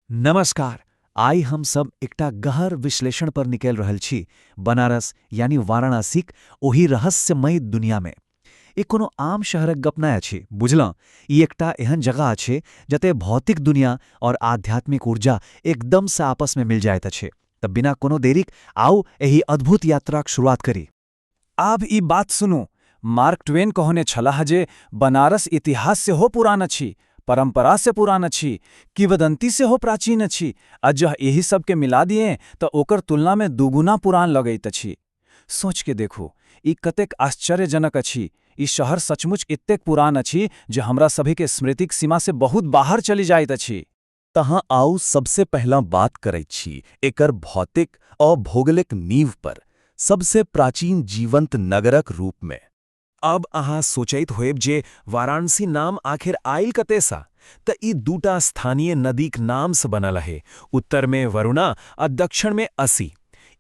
नमस्कार। आई हम सब एकटा गहर विश्लेषण पर निकल रहल छी। बनारस यानी वाराणसीक ओही रहस्यमय दुनिया में ई कोनो आम शहरक गप नहि अछि, बुझलहुँ। ई एकटा एहन जगह अछि जते भौतिक दुनिया और आध्यात्मिक ऊर्जा एकदम से आपस में मिल जाइत अछि। तब बिना कोनो देरीक आउ एही अद्भुत यात्राक शुरुआत करी। आब ई बात सुनू। मार्क ट्वेन कहने छलाह जे बनारस इतिहास से हो पुरान अछि, परंपरा से पुरान अछि, किंवदंती से हो प्राचीन अछि, आ जँ एही सबके मिला दिए तऽ ओकर तुलना में दुगुना पुरान लगैत अछि। सोच के देखू, ई कतेक आश्चर्यजनक अछि। ई शहर सचमुच एतेक पुरान अछि जे हमरा सभी के स्मृतिक सीमा से बहुत बाहर चली जाइत अछि। तहाँ आउ सबसे पहला बात करैत छी एकर भौतिक और भौगोलिक नींव पर, सबसे प्राचीन जीवंत नगरक रूप में। अब अहाँ सोचैत होएब जे वाराणसी नाम आखिर आयल कतेसा, त ई दूटा स्थानीय नदीक नाम से बनल है। उत्तर में वरुणा आ दक्षिण में असी।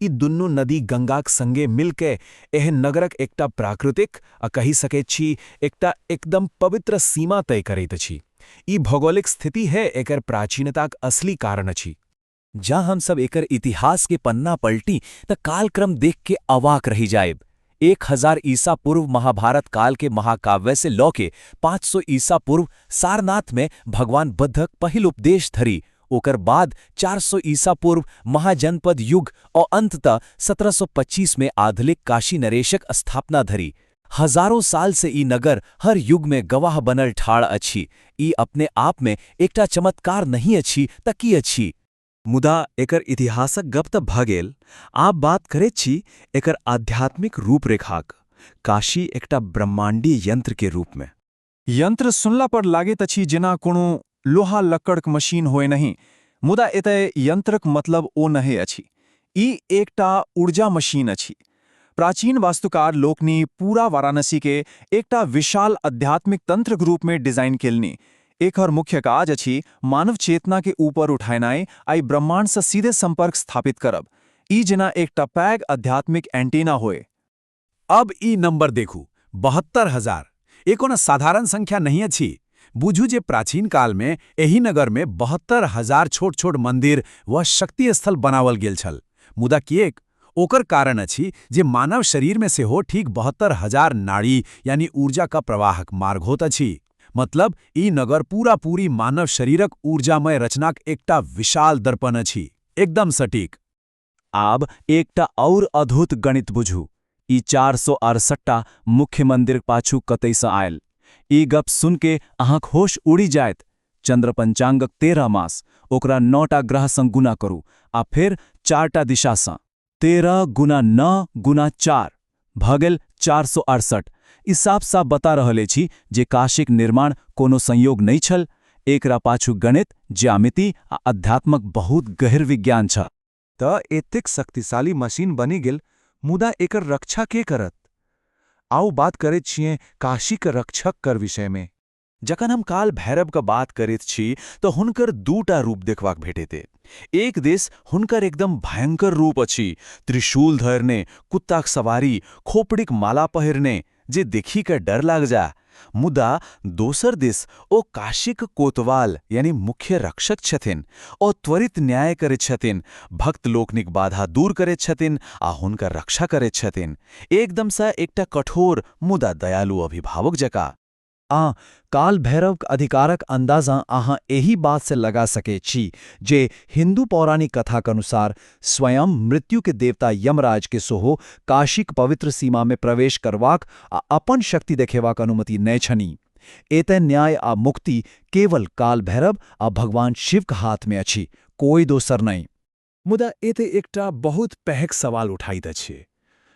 ई दुनू नदी गंगाक संगे मिलके एहन नगरक एकटा प्राकृतिक आ कहि सकैत छी एकटा एकदम पवित्र सीमा तय करैत अछि। ई भौगोलिक स्थिति है एकर प्राचीनताक असली कारण अछि। जहाँ हम सब एकर इतिहास के पन्ना पलटी त कालक्रम देख के अवाक रही जाएब। 1000 ईसा पूर्व महाभारत काल के महाकाव्य से लौके 500 ईसा पूर्व सारनाथ में भगवान बुद्धक पहिल उपदेश धरी, ओकर बाद 400 ईसा पूर्व महाजनपद युग और अंततः 1725 में आधुनिक काशी नरेशक स्थापना धरी। हजारों साल से ई नगर हर युग में गवाह बनल ठाड़ अछि। ई अपने आप में एकटा चमत्कार नहीं अछि त की अछि। मुदा एकर इतिहासक गप त भ गेल। आब बात करैत छी एकर आध्यात्मिक रूपरेखाक। काशी एकटा ब्रह्मांडीय यंत्र के रूप में। यंत्र सुनला पर लागैत अछि जेना कोनो लोहा लक्कड़क मशीन होय नहीं, मुदा एतय यंत्रक मतलब ओ नहीं अछि। ई एकटा ऊर्जा मशीन अछि। प्राचीन वास्तुकार लोकनि पूरा वाराणसी के एकटा विशाल आध्यात्मिक तंत्रक रूप में डिजाइन केलनि। एकर मुख्य काज अछि मानव चेतना के ऊपर उठानाइ आई ब्रह्मांड से सीधे संपर्क स्थापित करब। ई जेना एकटा पैघ आध्यात्मिक एंटीना होय। अब ई नंबर देखू, 72,000। ई कोनो साधारण संख्या नहीं अछि। बुझू जे प्राचीन काल में एही नगर में 72,000 छोट छोट मंदिर व शक्ति स्थल बनावल गेल छल। मुदा किएक? ओकर कारण अछि जे मानव शरीर में से हो ठीक 72,000 नाड़ी यानी ऊर्जा का प्रवाहक मार्ग होत अछि। मतलब ई नगर पूरा पूरी मानव शरीरक ऊर्जामय रचनाक एकटा विशाल दर्पण अछि। एकदम सटीक। आब एकटा और अद्भुत गणित बुझू। ई 468टा मुख्य मंदिर पाछू कतैसँ आयल। ई गप सुन के अहाँक होश उड़ी जायत। चंद्र पंचांगक 13 मास, ओकरा 9टा ग्रह सँ गुना करू आ फिर 4टा दिशा सँ। 13 गुना 9 गुना 4 भ गेल 468। ई साफ साफ बता रहल अछि जे काशीक निर्माण कोनो संयोग नहीं छल। एकरा पाछू गणित, ज्यामिति आ अध्यात्मक बहुत गहर विज्ञान छ। त एतेक शक्तिशाली मशीन बनी गेल, मुदा एकर रक्षा के करत? आउ बात करैत छियै काशी के रक्षक कर विषय में। जखन हम काल भैरव का बात करैत छी तो हुनकर दूटा रूप देखबाक भेटेते। एक दिस हुनकर एकदम भयंकर रूप अछि, त्रिशूल धरने, कुत्ताक सवारी, खोपड़ीक माला पहिरने, जे देखी के डर लाग जा। मुदा दोसर दिस ओ काशीक कोतवाल यानी मुख्य रक्षक छथिन। ओ त्वरित न्याय करैत छथिन, भक्त लोकनिक बाधा दूर करैत छथिन आ हुनकर रक्षा करैत छथिन। एकदम सा एकटा कठोर मुदा दयालु अभिभावक जकाँ। काल भैरवक अधिकारक अंदाजा अहाँ एही बात से लगा सके छी जे हिंदू पौराणिक कथाक अनुसार स्वयं मृत्यु के देवता यमराज के सोहो काशीक पवित्र सीमा में प्रवेश करवाक आ अपन शक्ति देखेबाक अनुमति नहि छनि। एतय न्याय आ मुक्ति केवल काल भैरव आ भगवान शिवक हाथ में अछि, कोई दोसर नहीं। मुदा एते एकटा बहुत पैघ सवाल उठाइत अछि।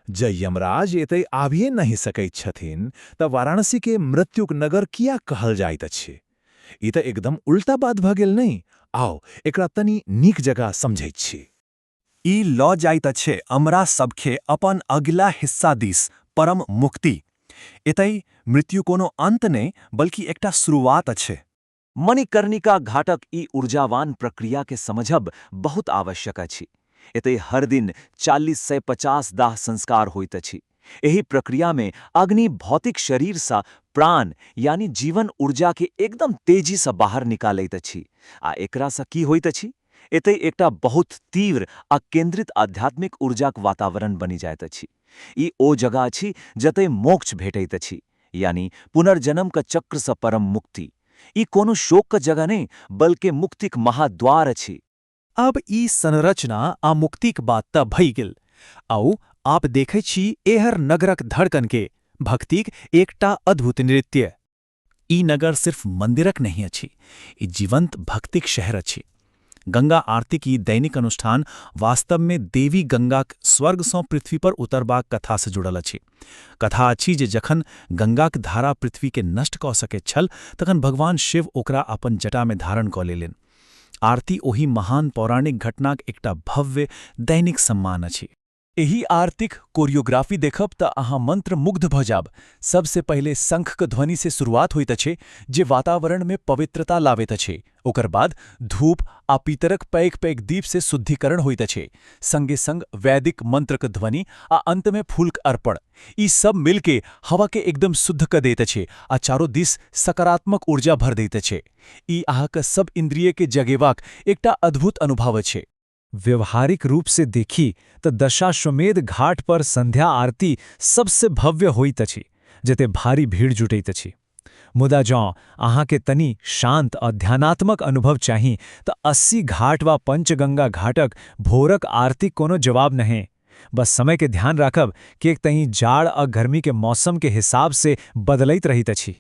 ज यमराज एतय आबिए नहीं सकैत छथिन त वाराणसी के मृत्युक नगर किया कहल जाइत अछि? ई त एकदम उल्टा बात भ गेल नहीं। आओ एकरा तनी नीक जगह समझैत छी। ई लऽ जाइत अछि हमरा सबके अपन अगिला हिस्सा दिस, परम मुक्ति। एतय मृत्यु कोनो अंत नहीं बल्कि एकटा शुरुआत अछि। मणिकर्णिका घाटक ई ऊर्जावान प्रक्रिया के समझब बहुत आवश्यक अछि। एतय हर दिन 40 से 50 दाह संस्कार होइत अछि। एही प्रक्रिया में अग्नि भौतिक शरीर सा प्राण यानी जीवन ऊर्जा के एकदम तेजी से बाहर निकालैत अछि। आ एकरा सा की होइत अछि? एतय एकटा बहुत तीव्र आ केंद्रित आध्यात्मिक ऊर्जाक वातावरण बनि जाइत अछि। ई ओ जगह अछि जतय मोक्ष भेटैत अछि, यानी पुनर्जन्मक चक्रसँ परम मुक्ति। ई कोनो शोकक जगह नहि, बल्कि मुक्तिक महाद्वार अछि। अब ई संरचना आ मुक्तिक बात तऽ भइ गेल। आउ आप देखै छी एहर नगरक धड़कन के, भक्तिक एकटा अद्भुत नृत्य। ई नगर सिर्फ मंदिरक नहीं अछि, ई जीवंत भक्तिक शहर अछि। गंगा आरतीक ई दैनिक अनुष्ठान वास्तव में देवी गंगाक स्वर्गसँ पृथ्वी पर उतरबाक कथा से जुड़ल अछि। कथा अछि जे जखन गंगाक धारा पृथ्वी के नष्ट कऽ सकैत छल, तखन भगवान शिव ओकरा अपन जटा में धारण कऽ लेलनि। आरती ओही महान पौराणिक घटनाक एकटा भव्य दैनिक सम्मान अछि। एही आरतीक कोरियोग्राफी देखब तऽ अहाँ मंत्रमुग्ध भऽ जाब। सबसे पहिले शंखक ध्वनि से शुरुआत होइत अछि, जे वातावरण में पवित्रता लाबैत अछि। ओकर बाद धूप आ पितरक पैघ पैघ दीप से शुद्धिकरण होइत अछि। संगे संग वैदिक मंत्रक ध्वनि आ अंत में फूलक अर्पण। ई सब मिलके हवा के एकदम शुद्ध क दैत अछि आ चारो दिस सकारात्मक ऊर्जा भर दैत अछि। ई अहाँक सब इंद्रिय के जगेबाक एकटा अद्भुत अनुभव अछि। व्यवहारिक रूप से देखी तऽ दशाश्वमेध घाट पर संध्या आरती सबसे भव्य होइत अछि, जते भारी भीड़ जुटैत अछि। मुदा जँ अहाँके तनी शांत आ ध्यानात्मक अनुभव चाही तऽ 80 घाट वा पंचगंगा घाटक भोरक आरती कोनो जवाब नहीं। बस समय के ध्यान राखब कि एक तहीं जाड़ आ गर्मी के मौसम के हिसाब से बदलैत रहित अछि।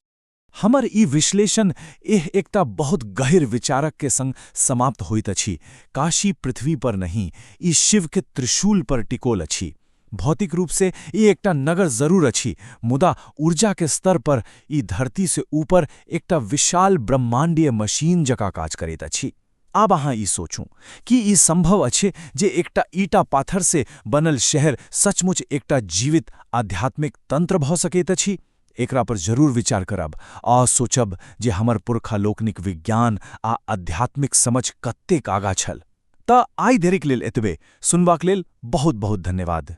हमर ई विश्लेषण एह एकटा बहुत गहिर विचारक के संग समाप्त होइत अछि। काशी पृथ्वी पर नहीं, ई शिव के त्रिशूल पर टिकोल अछि। भौतिक रूप से ई एकटा नगर जरूर अछि, मुदा ऊर्जा के स्तर पर ई धरती से ऊपर एकटा विशाल ब्रह्मांडीय मशीन जकाँ काज करैत अछि। आब अहाँ ई सोचू कि ई संभव अछि जे एकटा ईटा पाथर से बनल शहर सचमुच एकटा जीवित आध्यात्मिक तंत्र भऽ सकैत अछि? एकरा पर जरूर विचार करब आ सोचब जे हमर पुरखा लोकनिक विज्ञान आ आध्यात्मिक समझ कतेक आगाँ छल। तऽ आइ धरिक लेल एतबे। सुनबाक लेल बहुत बहुत धन्यवाद।